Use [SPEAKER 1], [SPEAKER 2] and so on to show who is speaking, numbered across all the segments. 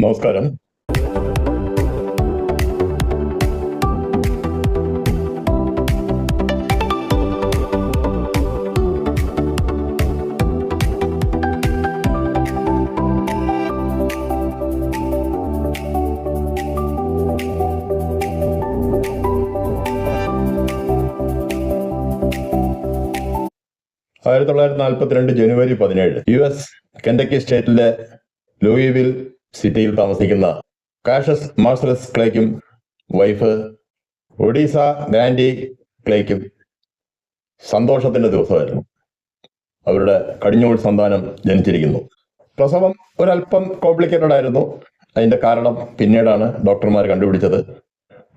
[SPEAKER 1] നമസ്കാരം. ജനുവരി 17 US Kentucky സ്റ്റേറ്റിലെ ലൂയിവിൽ സിറ്റിയിൽ താമസിക്കുന്ന കാഷ്യസ് മാർസലസ് ക്ലേക്കും വൈഫ് ഒഡീസ ഗ്രാൻഡി ക്ലേക്കും സന്തോഷത്തിന്റെ ദിവസമായിരുന്നു. അവരുടെ കടിഞ്ഞൂൽ സന്താനം ജനിച്ചിരിക്കുന്നു. പ്രസവം ഒരല്പം കോംപ്ലിക്കേറ്റഡ് ആയിരുന്നു. അതിന്റെ കാരണം പിന്നീടാണ് ഡോക്ടർമാർ കണ്ടുപിടിച്ചത്.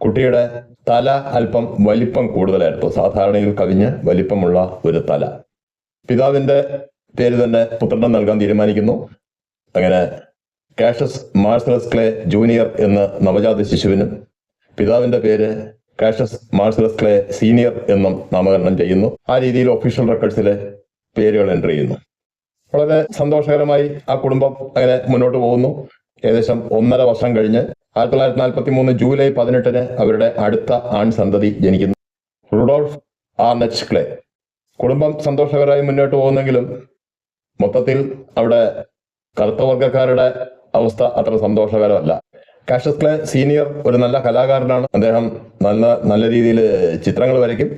[SPEAKER 1] കുട്ടിയുടെ തല അല്പം വലിപ്പം കൂടുതലായിരുന്നു. സാധാരണയിൽ കവിഞ്ഞ് വലിപ്പമുള്ള ഒരു തല. പിതാവിന്റെ പേര് തന്നെ പുത്രന് നൽകാൻ തീരുമാനിക്കുന്നു. അങ്ങനെ കാഷ്യസ് മാർസലസ് ക്ലേ ജൂനിയർ എന്ന നവജാത ശിശുവിനും പിതാവിന്റെ പേര് കാഷ്യസ് മാർസലസ് ക്ലേ സീനിയർ എന്നും നാമകരണം ചെയ്യുന്നു. ആ രീതിയിൽ ഒഫീഷ്യൽ റെക്കോർഡ്സിലെ പേരുകൾ എൻ്റർ ചെയ്യുന്നു. വളരെ സന്തോഷകരമായി ആ കുടുംബം അങ്ങനെ മുന്നോട്ട് പോകുന്നു. ഏകദേശം 1.5 വർഷം കഴിഞ്ഞ് 1943 ജൂലൈ 18 അവരുടെ അടുത്ത ആൺ സന്തതി ജനിക്കുന്നു, റുഡോൾഫ് ആർനെച്ച് ക്ലേ. കുടുംബം സന്തോഷകരമായി മുന്നോട്ട് പോകുന്നെങ്കിലും മൊത്തത്തിൽ അവിടെ കറുത്ത വർഗ്ഗക്കാരുടെ അവസ്ഥ അത്ര സന്തോഷകരമല്ല. കാഷ്യസ് ക്ലേ സീനിയർ ഒരു നല്ല കലാകാരനാണ്. അദ്ദേഹം നല്ല രീതിയിൽ ചിത്രങ്ങൾ വരയ്ക്കും,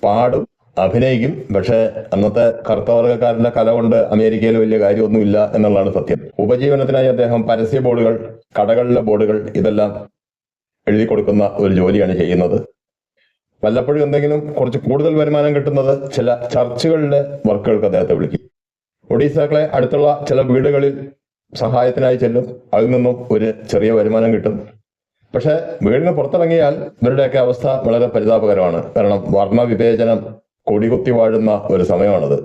[SPEAKER 1] പാടും, അഭിനയിക്കും. പക്ഷെ അന്നത്തെ കറുത്ത വർഗ്ഗക്കാരന്റെ കല കൊണ്ട് അമേരിക്കയിൽ വലിയ കാര്യമൊന്നുമില്ല എന്നുള്ളതാണ് സത്യം. ഉപജീവനത്തിനായി അദ്ദേഹം പരസ്യ ബോർഡുകൾ, കടകളിലെ ബോർഡുകൾ ഇതെല്ലാം എഴുതി കൊടുക്കുന്ന ഒരു ജോലിയാണ് ചെയ്യുന്നത്. വല്ലപ്പോഴും എന്തെങ്കിലും കുറച്ച് കൂടുതൽ വരുമാനം കിട്ടുന്നത് ചില ചർച്ചുകളിലെ വർക്കുകൾക്ക് അദ്ദേഹത്തെ വിളിക്കും. ഒഡീസകളെ അടുത്തുള്ള ചില വീടുകളിൽ സഹായത്തിനായി ചെല്ലും. അതിൽ നിന്നും ഒരു ചെറിയ വരുമാനം കിട്ടും. പക്ഷെ വീടിന് പുറത്തിറങ്ങിയാൽ ഇവരുടെയൊക്കെ അവസ്ഥ വളരെ പരിതാപകരമാണ്. കാരണം വർണ്ണവിവേചനം കൊടികുത്തി വാഴുന്ന ഒരു സമയമാണത്.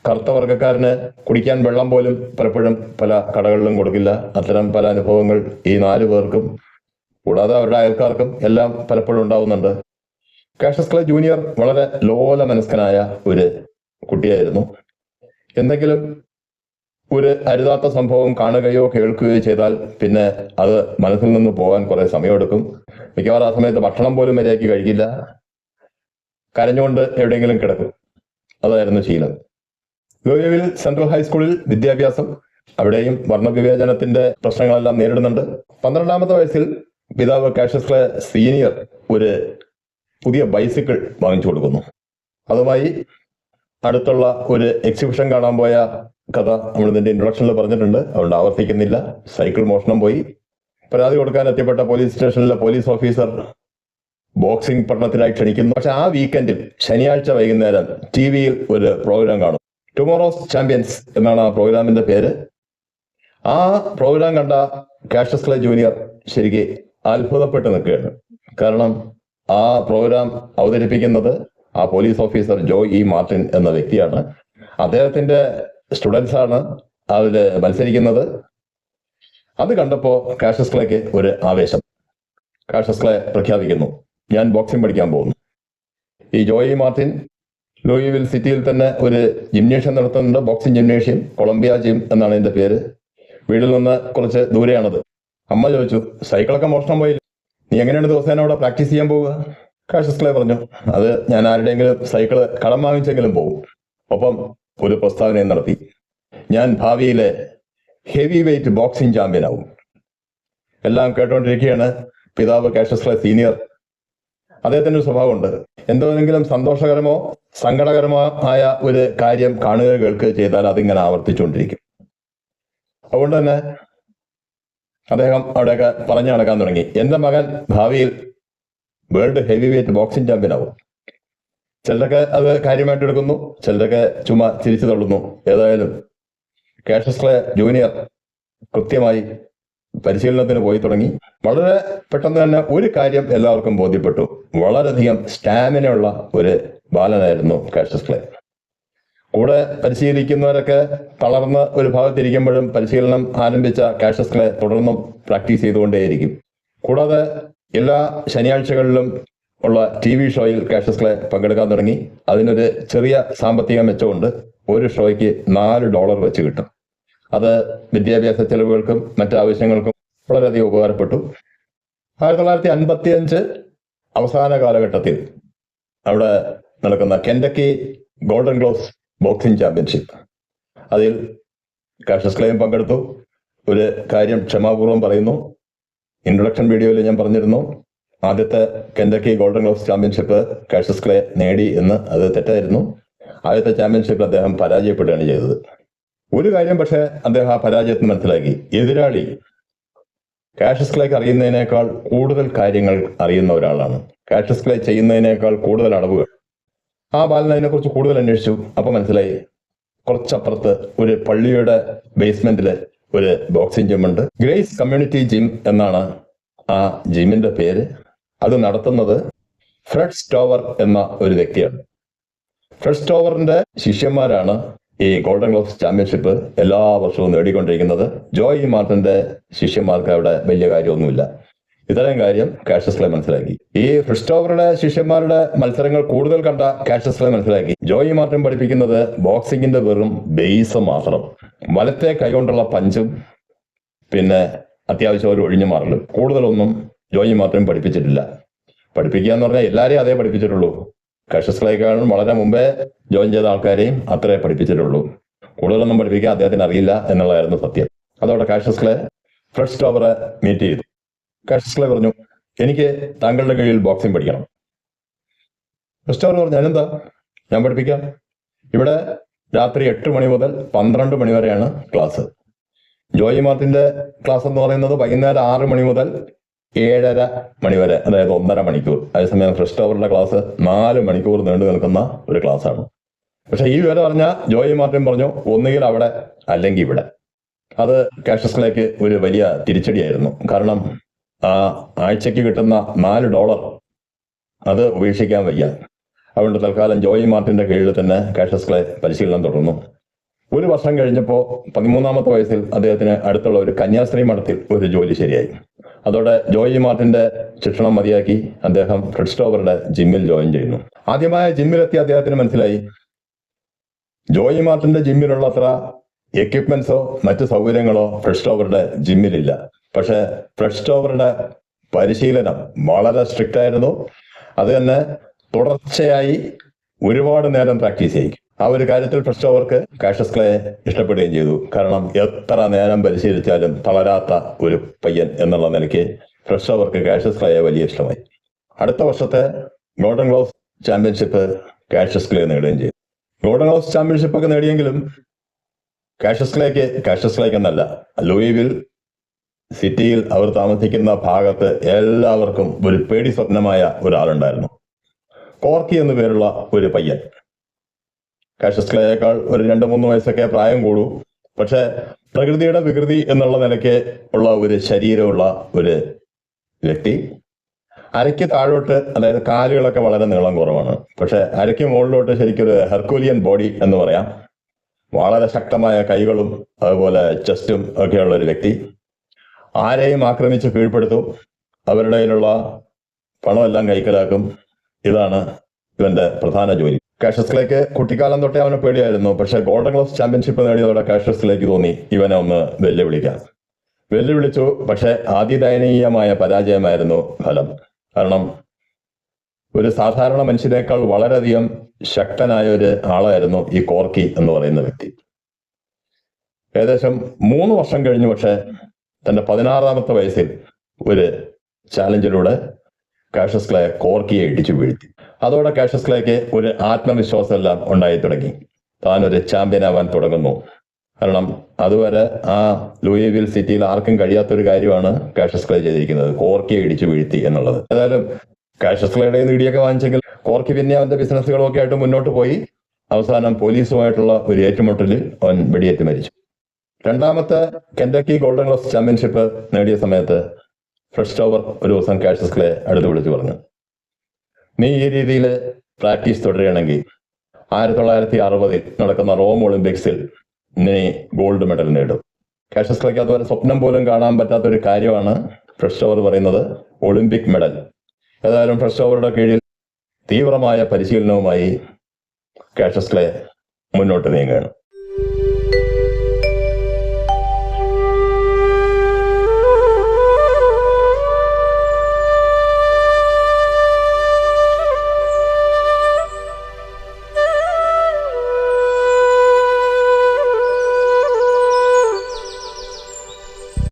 [SPEAKER 1] കറുത്ത വർഗ്ഗക്കാരന് കുടിക്കാൻ വെള്ളം പോലും പലപ്പോഴും പല കടകളിലും കൊടുക്കില്ല. അത്തരം പല അനുഭവങ്ങൾ ഈ 4 പേർക്കും കൂടാതെ അവരുടെ അയൽക്കാർക്കും എല്ലാം പലപ്പോഴും ഉണ്ടാവുന്നുണ്ട്. കാഷ്യസ് ക്ലേ ജൂനിയർ വളരെ ലോല മനസ്കനായ ഒരു കുട്ടിയായിരുന്നു. എന്തെങ്കിലും ഒരു അരുതാത്ത സംഭവം കാണുകയോ കേൾക്കുകയോ ചെയ്താൽ പിന്നെ അത് മനസ്സിൽ നിന്ന് പോകാൻ കുറെ സമയമെടുക്കും. മിക്കവാറും ആ സമയത്ത് ഭക്ഷണം പോലും മര്യാദയ്ക്ക് കഴിക്കില്ല. കരഞ്ഞുകൊണ്ട് എവിടെയെങ്കിലും കിടക്കും. അതായിരുന്നു ശീലം. ലൂയിവിൽ സെൻട്രൽ ഹൈസ്കൂളിൽ വിദ്യാഭ്യാസം. അവിടെയും വർണ്ണവിവേചനത്തിന്റെ പ്രശ്നങ്ങളെല്ലാം നേരിടുന്നുണ്ട്. 12ാമത്തെ വയസ്സിൽ പിതാവ് കാഷ്യസ് ക്ലേ സീനിയർ ഒരു പുതിയ ബൈസിക്കിൾ വാങ്ങിച്ചു കൊടുക്കുന്നു. അതുമായി അടുത്തുള്ള ഒരു എക്സിബിഷൻ കാണാൻ പോയ കഥ നമ്മൾ ഇതിന്റെ ഇൻട്രൊഡക്ഷനിൽ പറഞ്ഞിട്ടുണ്ട്, അതുകൊണ്ട് ആവർത്തിക്കുന്നില്ല. സൈക്കിൾ മോഷണം പോയി. പരാതി കൊടുക്കാൻ എത്തിപ്പെട്ട പോലീസ് സ്റ്റേഷനിലെ പോലീസ് ഓഫീസർ ബോക്സിംഗ് പഠനത്തിനായി ക്ഷണിക്കുന്നു. പക്ഷെ ആ വീക്കെൻഡിൽ ശനിയാഴ്ച വൈകുന്നേരം TV-യിൽ ഒരു പ്രോഗ്രാം കാണും. ടുമോറോസ് ചാമ്പ്യൻസ് എന്നാണ് ആ പ്രോഗ്രാമിന്റെ പേര്. ആ പ്രോഗ്രാം കണ്ട കാഷ്യസ് ക്ലേ ജൂനിയർ ശരിക്ക് അത്ഭുതപ്പെട്ട് നിൽക്കുകയാണ്. കാരണം ആ പ്രോഗ്രാം അവതരിപ്പിക്കുന്നത് ആ police officer Joy E Martin എന്ന വ്യക്തിയാണ്. അദ്ദേഹത്തിന്റെ സ്റ്റുഡൻസ് ആണ് അതില് മത്സരിക്കുന്നത്. അത് കണ്ടപ്പോ കാഷ്യസ് ക്ലേക്ക് ഒരു ആവേശം. കാഷ്യസ് ക്ലേ പ്രഖ്യാപിക്കുന്നു, ഞാൻ ബോക്സിംഗ് പഠിക്കാൻ പോകുന്നു. ഈ ജോയ് ഇ മാർട്ടിൻ ലൂയിവിൽ സിറ്റിയിൽ തന്നെ ഒരു ജിംനേഷ്യം നടത്തുന്നുണ്ട്, ബോക്സിംഗ് ജിംനേഷ്യം. കൊളംബിയ ജിം എന്നാണ് ഇതിന്റെ പേര്. വീട്ടിൽ നിന്ന് കുറച്ച് ദൂരെയാണത്. അമ്മ ചോദിച്ചു, സൈക്കിളൊക്കെ മോഷണം പോയില്ല, നീ എങ്ങനെയാണ് ദിവസേന അവിടെ പ്രാക്ടീസ് ചെയ്യാൻ പോവുക? കാഷ്യസ് ക്ലേ പറഞ്ഞു, അത് ഞാൻ ആരുടെയെങ്കിലും സൈക്കിള് കടം വാങ്ങിച്ചെങ്കിലും പോകും. ഒപ്പം ഒരു പ്രസ്താവനയും നടത്തി, ഞാൻ ഭാവിയിലെ ഹെവി വെയിറ്റ് ബോക്സിംഗ് ചാമ്പ്യൻ ആവും. എല്ലാം കേട്ടുകൊണ്ടിരിക്കുകയാണ് പിതാവ് കാഷ്യസ് ക്ലേ സീനിയർ. അദ്ദേഹത്തിന്റെ ഒരു സ്വഭാവമുണ്ട്, എന്തെങ്കിലും സന്തോഷകരമോ സങ്കടകരമോ ആയ ഒരു കാര്യം കാണുകയോ കേൾക്കുകയോ ചെയ്താൽ അതിങ്ങനെ ആവർത്തിച്ചുകൊണ്ടിരിക്കും. അതുകൊണ്ട് തന്നെ അദ്ദേഹം അവിടെയൊക്കെ പറഞ്ഞു നടക്കാൻ തുടങ്ങി, എന്റെ മകൻ ഭാവിയിൽ world heavy weight boxing champion ആവും. ചിലരൊക്കെ അത് കാര്യമായിട്ട് എടുക്കുന്നു, ചിലരൊക്കെ ചുമ്മാ ചിരിച്ചു തള്ളുന്നു. ഏതായാലും കാഷ്യസ് ക്ലേ ജൂനിയർ കൃത്യമായി പരിശീലനത്തിന് പോയി തുടങ്ങി. വളരെ പെട്ടെന്ന് തന്നെ ഒരു കാര്യം എല്ലാവർക്കും ബോധ്യപ്പെട്ടു, വളരെയധികം സ്റ്റാമിനയുള്ള ഒരു ബാലനായിരുന്നു കാഷ്യസ് ക്ലേ. കൂടെ പരിശീലിക്കുന്നവരൊക്കെ തളർന്ന് ഒരു ഭാഗത്തിരിക്കുമ്പോഴും പരിശീലനം ആരംഭിച്ച കാഷ്യസ് ക്ലേ തുടർന്നും പ്രാക്ടീസ് ചെയ്തുകൊണ്ടേയിരിക്കും. കൂടാതെ എല്ലാ ശനിയാഴ്ചകളിലും ഉള്ള TV ഷോയിൽ കാഷ്യസ് ക്ലേ പങ്കെടുക്കാൻ തുടങ്ങി. അതിനൊരു ചെറിയ സാമ്പത്തിക മെച്ചമുണ്ട്. ഒരു ഷോയ്ക്ക് $4 വെച്ച് കിട്ടും. അത് വിദ്യാഭ്യാസ ചെലവുകൾക്കും മറ്റാവശ്യങ്ങൾക്കും വളരെയധികം ഉപകാരപ്പെട്ടു. 1955 അവസാന കാലഘട്ടത്തിൽ അവിടെ നടക്കുന്ന Kentucky golden gloves boxing championship, അതിൽ കാഷ്യസ് ക്ലേയും പങ്കെടുത്തു. ഒരു കാര്യം ക്ഷമാപൂർവം പറയുന്നു, ഇൻട്രൊഡക്ഷൻ വീഡിയോയിൽ ഞാൻ പറഞ്ഞിരുന്നു ആദ്യത്തെ Kentucky golden gloves championship Cassius clay നേടി എന്ന്. അത് തെറ്റായിരുന്നു. ആദ്യത്തെ ചാമ്പ്യൻഷിപ്പിൽ അദ്ദേഹം പരാജയപ്പെടുകയാണ് ചെയ്തത്. ഒരു കാര്യം പക്ഷേ അദ്ദേഹം ആ പരാജയത്തിന് മനസ്സിലാക്കി, എതിരാളി കാഷ്യസ് ക്ലേക്ക് അറിയുന്നതിനേക്കാൾ കൂടുതൽ കാര്യങ്ങൾ അറിയുന്ന ഒരാളാണ്. കാഷ്യസ് ക്ലേ ചെയ്യുന്നതിനേക്കാൾ കൂടുതൽ അളവുകൾ. ആ ബാലൻ അതിനെക്കുറിച്ച് കൂടുതൽ അന്വേഷിച്ചു. അപ്പൊ മനസ്സിലായി കുറച്ചപ്പുറത്ത് ഒരു പള്ളിയുടെ ബേസ്മെന്റില് ഒരു ബോക്സിംഗ് ജിമ്മുണ്ട്. ഗ്രേസ് കമ്മ്യൂണിറ്റി ജിം എന്നാണ് ആ ജിമ്മിന്റെ പേര്. അത് നടത്തുന്നത് ഫ്രെഡ് സ്റ്റോവർ എന്ന ഒരു വ്യക്തിയാണ്. ഫ്രെഡ് സ്റ്റോവറിന്റെ ശിഷ്യന്മാരാണ് ഈ ഗോൾഡൻ ഗ്ലോവ്സ് ചാമ്പ്യൻഷിപ്പ് എല്ലാ വർഷവും നേടിക്കൊണ്ടിരിക്കുന്നത്. ജോയ് മാർട്ടിന്റെ ശിഷ്യന്മാർക്ക് അവിടെ വലിയ കാര്യമൊന്നുമില്ല. ഇത്തരം കാര്യം കാഷ്യസ് ക്ലേ മനസ്സിലാക്കി. ഈ ഫ്രെഡ് സ്റ്റോവറുടെ ശിഷ്യന്മാരുടെ മത്സരങ്ങൾ കൂടുതൽ കണ്ട കാഷ്യസ് ക്ലേ മനസ്സിലാക്കി ജോയ് മാർട്ടിൻ പഠിപ്പിക്കുന്നത് ബോക്സിംഗിന്റെ വെറും ബേസ് മാത്രം. വലത്തെ കൈകൊണ്ടുള്ള പഞ്ചും പിന്നെ അത്യാവശ്യം ഒരു ഒഴിഞ്ഞു മാറലും, കൂടുതലൊന്നും ജോയ് മാർട്ടിൻ പഠിപ്പിച്ചിട്ടില്ല. പഠിപ്പിക്കുക എന്ന് പറഞ്ഞാൽ എല്ലാവരെയും അതേ പഠിപ്പിച്ചിട്ടുള്ളൂ. കാഷ്യസ് ക്ലേക്കാളും വളരെ മുമ്പേ ജോയിൻ ചെയ്ത ആൾക്കാരെയും അത്രേ പഠിപ്പിച്ചിട്ടുള്ളൂ. കൂടുതലൊന്നും പഠിപ്പിക്കാൻ അദ്ദേഹത്തിന് അറിയില്ല എന്നുള്ളതായിരുന്നു സത്യം. അതോടെ കാഷ്യസ് ക്ലേ ഫ്രെഡ് സ്റ്റോവറെ മീറ്റ് ചെയ്തു. കാഷ്യസ് ക്ലേ പറഞ്ഞു, എനിക്ക് താങ്കളുടെ കീഴിൽ ബോക്സിംഗ് പഠിക്കണം. ഫ്രെഡ് സ്റ്റോവർ പറഞ്ഞു, ഞാനെന്താ, ഞാൻ പഠിപ്പിക്കാം. ഇവിടെ രാത്രി 8 മണി മുതൽ 12 മണി വരെയാണ് ക്ലാസ്. ജോയ് മാർട്ടിന്റെ ക്ലാസ് എന്ന് പറയുന്നത് വൈകുന്നേരം 6 മണി മുതൽ 7:30 മണി വരെ, അതായത് 1.5 മണിക്കൂർ. അതേസമയം ഫ്രെഡ് സ്റ്റോവറിന്റെ ക്ലാസ് 4 മണിക്കൂർ നീണ്ടു നിൽക്കുന്ന ഒരു ക്ലാസ്സാണ്. പക്ഷെ ഈ വിവരം പറഞ്ഞ ജോയ് മാർട്ടിൻ പറഞ്ഞു, ഒന്നുകിൽ അവിടെ അല്ലെങ്കിൽ ഇവിടെ. അത് കാഷ്യസ് ക്ലേക്ക് ഒരു വലിയ തിരിച്ചടിയായിരുന്നു. കാരണം ആ ആഴ്ചക്ക് കിട്ടുന്ന $4 അത് ഉപേക്ഷിക്കാൻ വയ്യ. അതുകൊണ്ട് തൽക്കാലം ജോയ് മാർട്ടിന്റെ കീഴിൽ തന്നെ കാഷ്യസ് ക്ലേ പരിശീലനം തുടർന്നു. ഒരു വർഷം കഴിഞ്ഞപ്പോൾ 13ാമത്തെ വയസ്സിൽ അദ്ദേഹത്തിന് അടുത്തുള്ള ഒരു കന്യാസ്ത്രീ മഠത്തിൽ ഒരു ജോലി ശരിയായി. അതോടെ ജോയ് മാർട്ടിന്റെ ശിക്ഷണം മതിയാക്കി അദ്ദേഹം ഫ്രെഡ് സ്റ്റോവറുടെ ജിമ്മിൽ ജോയിൻ ചെയ്യുന്നു. ആദ്യമായ ജിമ്മിലെത്തി അദ്ദേഹത്തിന് മനസ്സിലായി ജോയ് മാർട്ടിന്റെ ജിമ്മിലുള്ള അത്ര എക്യുപ്മെന്റ്സോ മറ്റു സൗകര്യങ്ങളോ ഫ്രെഡ് സ്റ്റോവറുടെ ജിമ്മിലില്ല. പക്ഷെ ഫ്രെഡ് സ്റ്റോവറുടെ പരിശീലനം വളരെ സ്ട്രിക്റ്റ് ആയിരുന്നു. അത് തന്നെ തുടർച്ചയായി ഒരുപാട് നേരം പ്രാക്ടീസ് ചെയ്യിക്കും. ആ ഒരു കാര്യത്തിൽ ഫ്രെഡ് സ്റ്റോവർക്ക് കാഷ്യസ് ക്ലേ ഇഷ്ടപ്പെടുകയും ചെയ്തു. കാരണം എത്ര നേരം പരിശീലിച്ചാലും തളരാത്ത ഒരു പയ്യൻ എന്നുള്ള നിലയ്ക്ക് ഫ്രെഡ് സ്റ്റോവർക്ക് കാഷ്യസ് ക്ലേയെ വലിയ ഇഷ്ടമായി. അടുത്ത വർഷത്തെ golden gloves championship Cassius clay നേടുകയും ചെയ്തു. ഗോൾഡൻ ഗ്ലോവ്സ് ചാമ്പ്യൻഷിപ്പ് ഒക്കെ നേടിയെങ്കിലും കാഷ്യസ് ക്ലേക്ക് എന്നല്ല, ലൂയിവിൽ സിറ്റിയിൽ അവർ താമസിക്കുന്ന ഭാഗത്ത് എല്ലാവർക്കും ഒരു പേടി സ്വപ്നമായ ഒരാളുണ്ടായിരുന്നു. കോർക്കി എന്നു പേരുള്ള ഒരു പയ്യൻ. കാഷ്യസ് ക്ലേയേക്കാൾ ഒരു 2-3 വയസ്സൊക്കെ പ്രായം കൂടൂ. പക്ഷെ പ്രകൃതിയുടെ വികൃതി എന്നുള്ള നിലയ്ക്ക് ഉള്ള ഒരു ശരീരമുള്ള ഒരു വ്യക്തി. അരയ്ക്ക് താഴോട്ട്, അതായത് കാലുകളൊക്കെ വളരെ നീളം കുറവാണ്. പക്ഷെ അരയ്ക്ക് മുകളിലോട്ട് ശരിക്കൊരു ഹെർക്കുലിയൻ ബോഡി എന്ന് പറയാം. വളരെ ശക്തമായ കൈകളും അതുപോലെ ചെസ്റ്റും ഒക്കെയുള്ള ഒരു വ്യക്തി. ആരെയും ആക്രമിച്ച് കീഴ്പ്പെടുത്തും, അവരുടെ കയ്യിലുള്ള പണമെല്ലാം കൈക്കലാക്കും. ഇതാണ് ഇവന്റെ പ്രധാന ജോലി. കാഷ്യസ് ക്ലേക്ക് കുട്ടിക്കാലം തൊട്ടേ അവനെ പേടിയായിരുന്നു. പക്ഷെ ഗോൾഡൻ ഗ്ലോവ്സ് ചാമ്പ്യൻഷിപ്പ് നേടിയതോടെ കാഷ്യസ് ക്ലേക്ക് തോന്നി ഇവനെ ഒന്ന് വെല്ലുവിളിച്ചു. പക്ഷെ അതിദയനീയമായ പരാജയമായിരുന്നു ഫലം. കാരണം ഒരു സാധാരണ മനുഷ്യനേക്കാൾ വളരെയധികം ശക്തനായ ഒരു ആളായിരുന്നു ഈ കോർക്കി എന്ന് പറയുന്ന വ്യക്തി. ഏകദേശം 3 വർഷം കഴിഞ്ഞു. പക്ഷെ തന്റെ 16ാമത്തെ വയസ്സിൽ ഒരു ചാലഞ്ചിലൂടെ കാഷ്യസ് ക്ലേ കോർക്കിയെ ഇടിച്ചു വീഴ്ത്തി. അതോടെ കാഷ്യസ് ക്ലേക്ക് ഒരു ആത്മവിശ്വാസം എല്ലാം ഉണ്ടായി തുടങ്ങി. താൻ ഒരു ചാമ്പ്യൻ ആവാൻ തുടങ്ങുന്നു. കാരണം അതുവരെ ആ ലൂയിവിൽ സിറ്റിയിൽ ആർക്കും കഴിയാത്തൊരു കാര്യമാണ് കാഷ്യസ് ക്ലേ ചെയ്തിരിക്കുന്നത്, കോർക്കിയെ ഇടിച്ചു വീഴ്ത്തി എന്നുള്ളത്. ഏതായാലും കാഷ്യസ് ക്ലേയുടെ ഇടിയൊക്കെ വാങ്ങിച്ചെങ്കിൽ കോർക്കി പിന്നെ അവന്റെ ബിസിനസ്സുകളൊക്കെ ആയിട്ട് മുന്നോട്ട് പോയി. അവസാനം പോലീസുമായിട്ടുള്ള ഒരു ഏറ്റുമുട്ടലിൽ അവൻ വെടിയേറ്റ് മരിച്ചു. 2ാമത്തെ കെൻഡക്കി ഗോൾഡൻ ഗ്ലോവ്സ് ചാമ്പ്യൻഷിപ്പ് നേടിയ സമയത്ത് ഫ്രെഡ് സ്റ്റോവർ ഒരു ദിവസം കാഷ്യസ് ക്ലേ അടുത്ത് വിളിച്ചു പറഞ്ഞു, നീ ഈ രീതിയിൽ പ്രാക്ടീസ് തുടരുകയാണെങ്കിൽ 1960 നടക്കുന്ന റോം ഒളിമ്പിക്സിൽ നീ ഗോൾഡ് മെഡൽ നേടും. കാഷ്യസ് ക്ലേക്ക് അതുവരെ സ്വപ്നം പോലും കാണാൻ പറ്റാത്തൊരു കാര്യമാണ് ഫ്രെഡ് സ്റ്റോവർ പറയുന്നത്, ഒളിമ്പിക് മെഡൽ. ഏതായാലും ഫ്രെഡ് സ്റ്റോവറുടെ കീഴിൽ തീവ്രമായ പരിശീലനവുമായി കാഷ്യസ് ക്ലേ മുന്നോട്ട് നീങ്ങുകയാണ്.